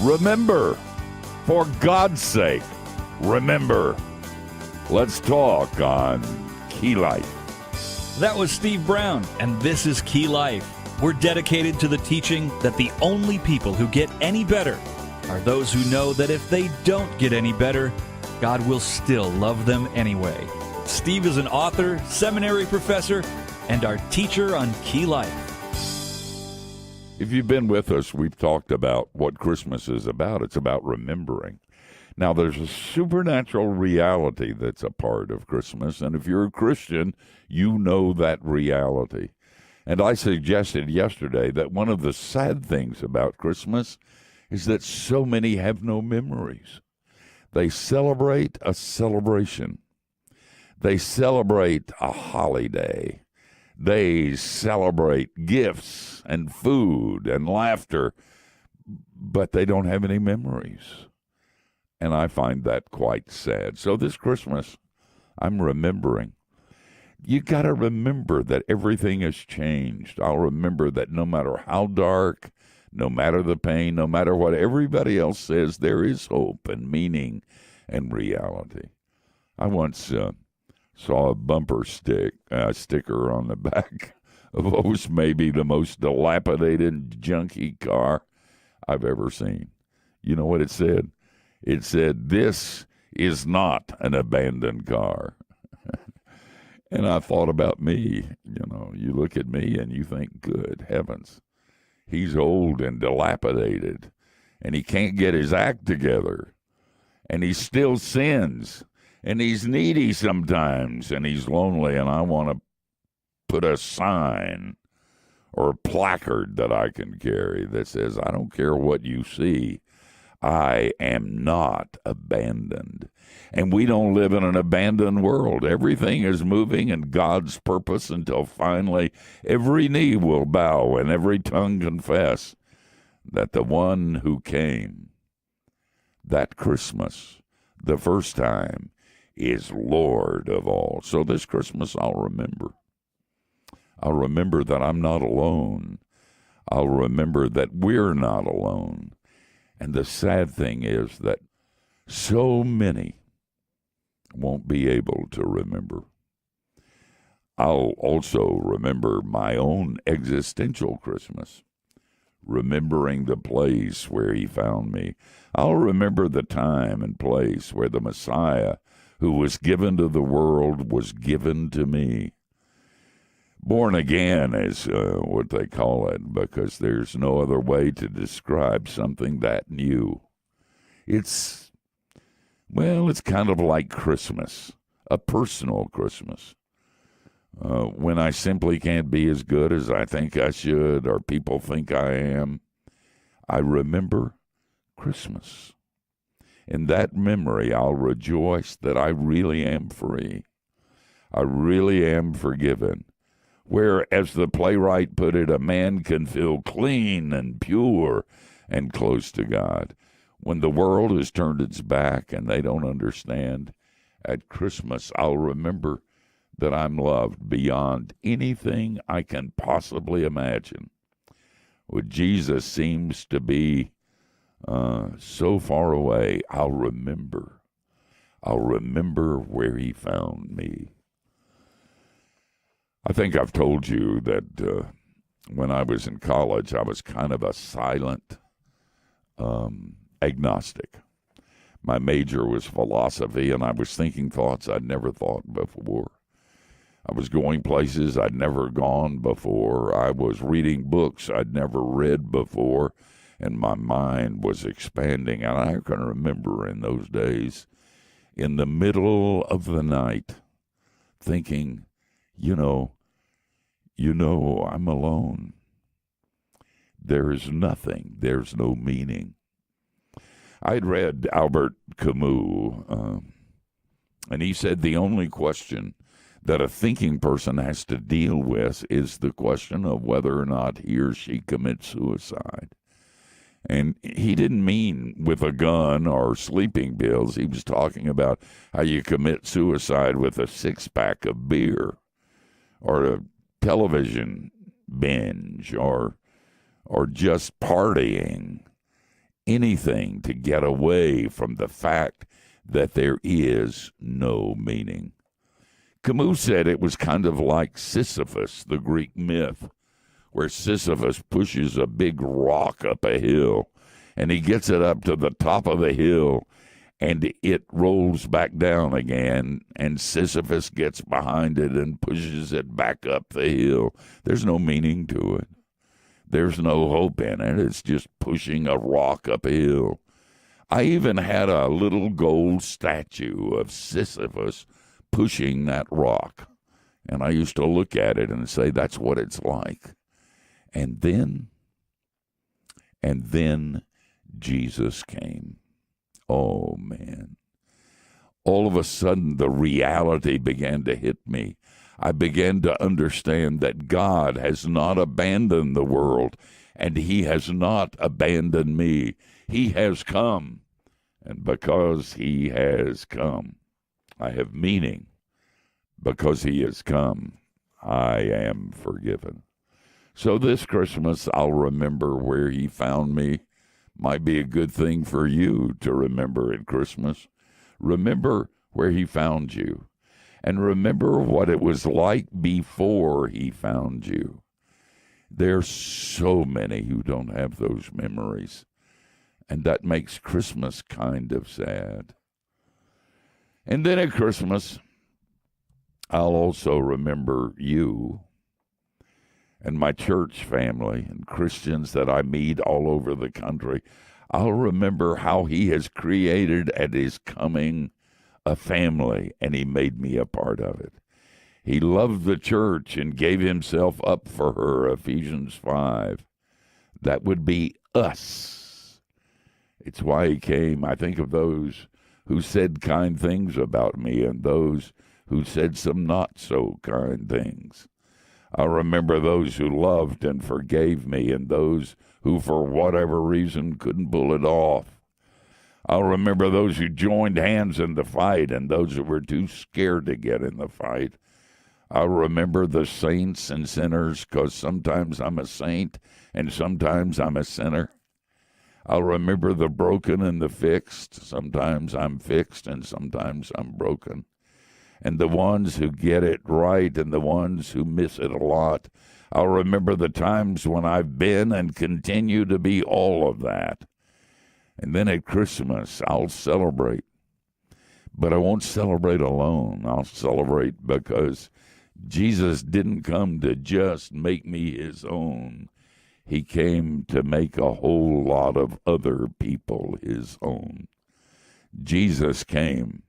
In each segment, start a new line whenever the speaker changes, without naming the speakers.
Remember, for God's sake, remember. Let's talk on Key Life.
That was Steve Brown, and this is Key Life. We're dedicated to the teaching that the only people who get any better are those who know that if they don't get any better, God will still love them anyway. Steve is an author, seminary professor, and our teacher on Key Life.
If you've been with us, we've talked about what Christmas is about. It's about remembering. Now, there's a supernatural reality that's a part of Christmas, and if you're a Christian, you know that reality. And I suggested yesterday that one of the sad things about Christmas is that so many have no memories. They celebrate a celebration. They celebrate a holiday. They celebrate gifts and food and laughter, but they don't have any memories. And I find that quite sad. So this Christmas, I'm remembering. You got to remember that everything has changed. I'll remember that no matter how dark, no matter the pain, no matter what everybody else says, there is hope and meaning and reality. I once saw a bumper sticker on the back of what was maybe the most dilapidated, junky car I've ever seen. You know what it said? It said, "This is not an abandoned car." And I thought about me. You know, you look at me and you think, good heavens, he's old and dilapidated, and he can't get his act together, and he still sins, and he's needy sometimes, and he's lonely, and I want to put a sign or a placard that I can carry that says, "I don't care what you see, I am not abandoned." And we don't live in an abandoned world. Everything is moving in God's purpose until finally every knee will bow and every tongue confess that the one who came that Christmas, the first time, is Lord of all. So this Christmas I'll remember. I'll remember that I'm not alone. I'll remember that we're not alone. And the sad thing is that so many won't be able to remember. I'll also remember my own existential Christmas, remembering the place where he found me. I'll remember the time and place where the Messiah who was given to the world was given to me. Born again is what they call it, because there's no other way to describe something that new. It's kind of like Christmas, a personal Christmas. When I simply can't be as good as I think I should or people think I am, I remember Christmas. In that memory, I'll rejoice that I really am free. I really am forgiven. Where, as the playwright put it, a man can feel clean and pure and close to God. When the world has turned its back and they don't understand, at Christmas I'll remember that I'm loved beyond anything I can possibly imagine. When Jesus seems to be so far away, I'll remember. I'll remember where he found me. I think I've told you that when I was in college, I was kind of a silent agnostic. My major was philosophy, and I was thinking thoughts I'd never thought before. I was going places I'd never gone before. I was reading books I'd never read before, and my mind was expanding. And I can remember in those days, in the middle of the night, thinking, you know, I'm alone. There is nothing. There's no meaning. I'd read Albert Camus, and he said the only question that a thinking person has to deal with is the question of whether or not he or she commits suicide. And he didn't mean with a gun or sleeping pills. He was talking about how you commit suicide with a six-pack of beer or a television binge or just partying. anything to get away from the fact that there is no meaning. Camus said it was kind of like Sisyphus, the Greek myth, where Sisyphus pushes a big rock up a hill, and he gets it up to the top of the hill, and it rolls back down again, and Sisyphus gets behind it and pushes it back up the hill. There's no meaning to it. There's no hope in it. It's just pushing a rock up a hill. I even had a little gold statue of Sisyphus pushing that rock. And I used to look at it and say, that's what it's like. And then Jesus came. Oh, man. All of a sudden, the reality began to hit me. I began to understand that God has not abandoned the world, and he has not abandoned me. He has come, and because he has come, I have meaning. Because he has come, I am forgiven. So this Christmas, I'll remember where he found me. Might be a good thing for you to remember at Christmas. Remember where he found you. And remember what it was like before he found you. There's so many who don't have those memories. And that makes Christmas kind of sad. And then at Christmas, I'll also remember you and my church family and Christians that I meet all over the country. I'll remember how he has created and is coming a family, and he made me a part of it. He loved the church and gave himself up for her, Ephesians 5. That would be us. It's why he came. I think of those who said kind things about me and those who said some not so kind things. I remember those who loved and forgave me and those who, for whatever reason, couldn't pull it off. I'll remember those who joined hands in the fight and those who were too scared to get in the fight. I'll remember the saints and sinners, because sometimes I'm a saint and sometimes I'm a sinner. I'll remember the broken and the fixed. Sometimes I'm fixed and sometimes I'm broken. And the ones who get it right and the ones who miss it a lot. I'll remember the times when I've been and continue to be all of that. And then at Christmas, I'll celebrate. But I won't celebrate alone. I'll celebrate because Jesus didn't come to just make me his own. He came to make a whole lot of other people his own. Jesus came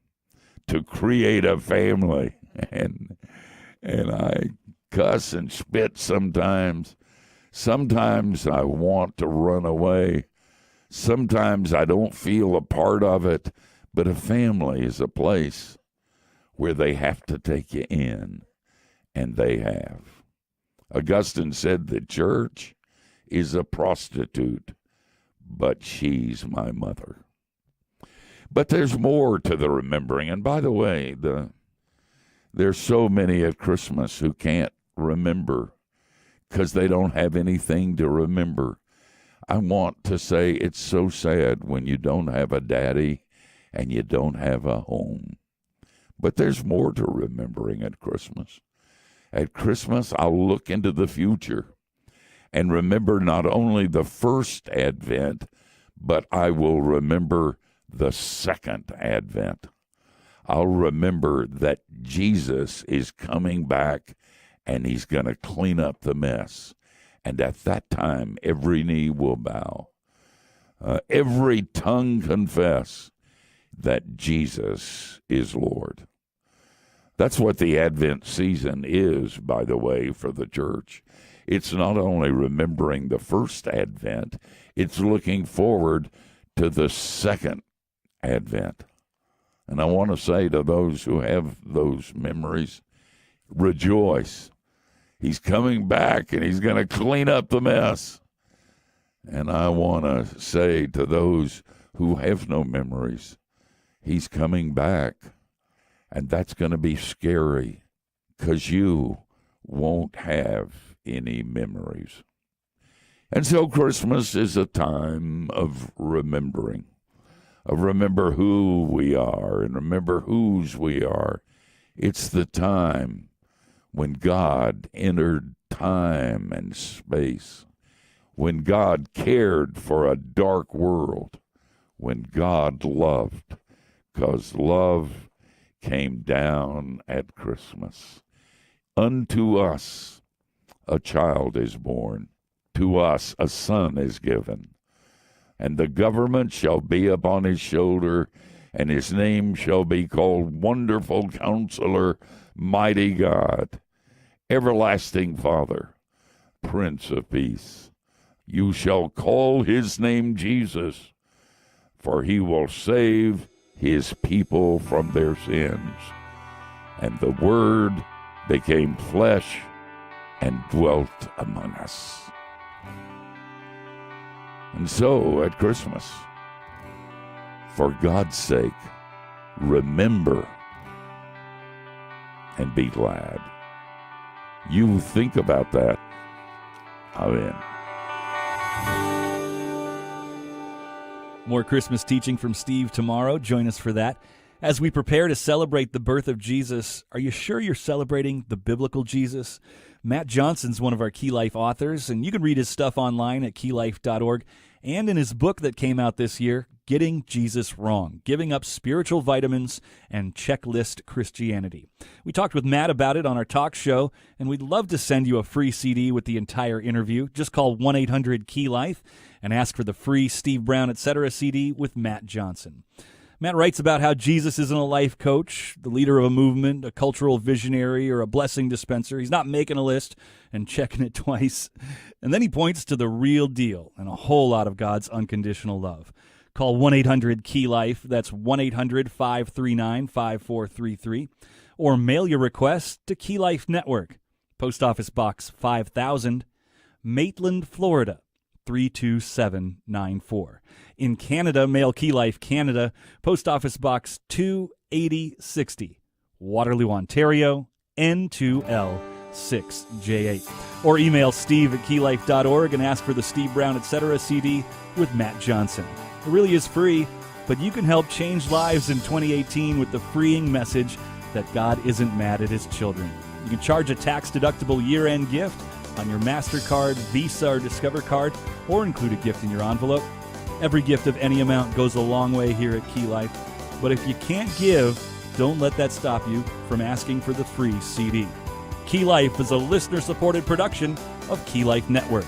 to create a family, and I cuss and spit sometimes. Sometimes I want to run away. Sometimes I don't feel a part of it, but a family is a place where they have to take you in, and they have. Augustine said the church is a prostitute, but she's my mother. But there's more to the remembering. And by the way, there's so many at Christmas who can't remember because they don't have anything to remember. I want to say it's so sad when you don't have a daddy and you don't have a home. But there's more to remembering at Christmas. At Christmas, I'll look into the future and remember not only the first Advent, but I will remember the second Advent. I'll remember that Jesus is coming back and he's going to clean up the mess. And at that time, every knee will bow. Every tongue confess that Jesus is Lord. That's what the Advent season is, by the way, for the church. It's not only remembering the first Advent, it's looking forward to the second Advent. And I want to say to those who have those memories, rejoice. He's coming back and he's going to clean up the mess. And I want to say to those who have no memories, he's coming back. And that's going to be scary because you won't have any memories. And so Christmas is a time of remembering, of remember who we are and remember whose we are. It's the time when God entered time and space, when God cared for a dark world, when God loved, because love came down at Christmas. Unto us a child is born, to us a son is given, and the government shall be upon his shoulder, and his name shall be called Wonderful Counselor, Mighty God, Everlasting Father, Prince of Peace. You shall call his name Jesus, for he will save his people from their sins. And the Word became flesh and dwelt among us. And so at Christmas, for God's sake, remember and be glad. You think about that. Amen.
More Christmas teaching from Steve tomorrow. Join us for that. As we prepare to celebrate the birth of Jesus, are you sure you're celebrating the biblical Jesus? Matt Johnson's one of our Key Life authors, and you can read his stuff online at keylife.org and in his book that came out this year, Getting Jesus Wrong, Giving Up Spiritual Vitamins and Checklist Christianity. We talked with Matt about it on our talk show, and we'd love to send you a free CD with the entire interview. Just call 1-800-KEY-LIFE and ask for the free Steve Brown, Etc. CD with Matt Johnson. Matt writes about how Jesus isn't a life coach, the leader of a movement, a cultural visionary, or a blessing dispenser. He's not making a list and checking it twice. And then he points to the real deal and a whole lot of God's unconditional love. Call 1-800-KEY-LIFE. That's 1-800-539-5433. Or mail your request to Key Life Network, Post Office Box 5000, Maitland, Florida, 32794. In Canada, mail Key Life Canada, Post Office Box 28060, Waterloo, Ontario, N2L6J8. Or email Steve at keylife.org and ask for the Steve Brown, Etc. CD with Matt Johnson. It really is free, but you can help change lives in 2018 with the freeing message that God isn't mad at his children. You can charge a tax-deductible year-end gift on your MasterCard, Visa, or Discover card, or include a gift in your envelope. Every gift of any amount goes a long way here at Key Life. But if you can't give, don't let that stop you from asking for the free CD. Key Life is a listener-supported production of Key Life Network.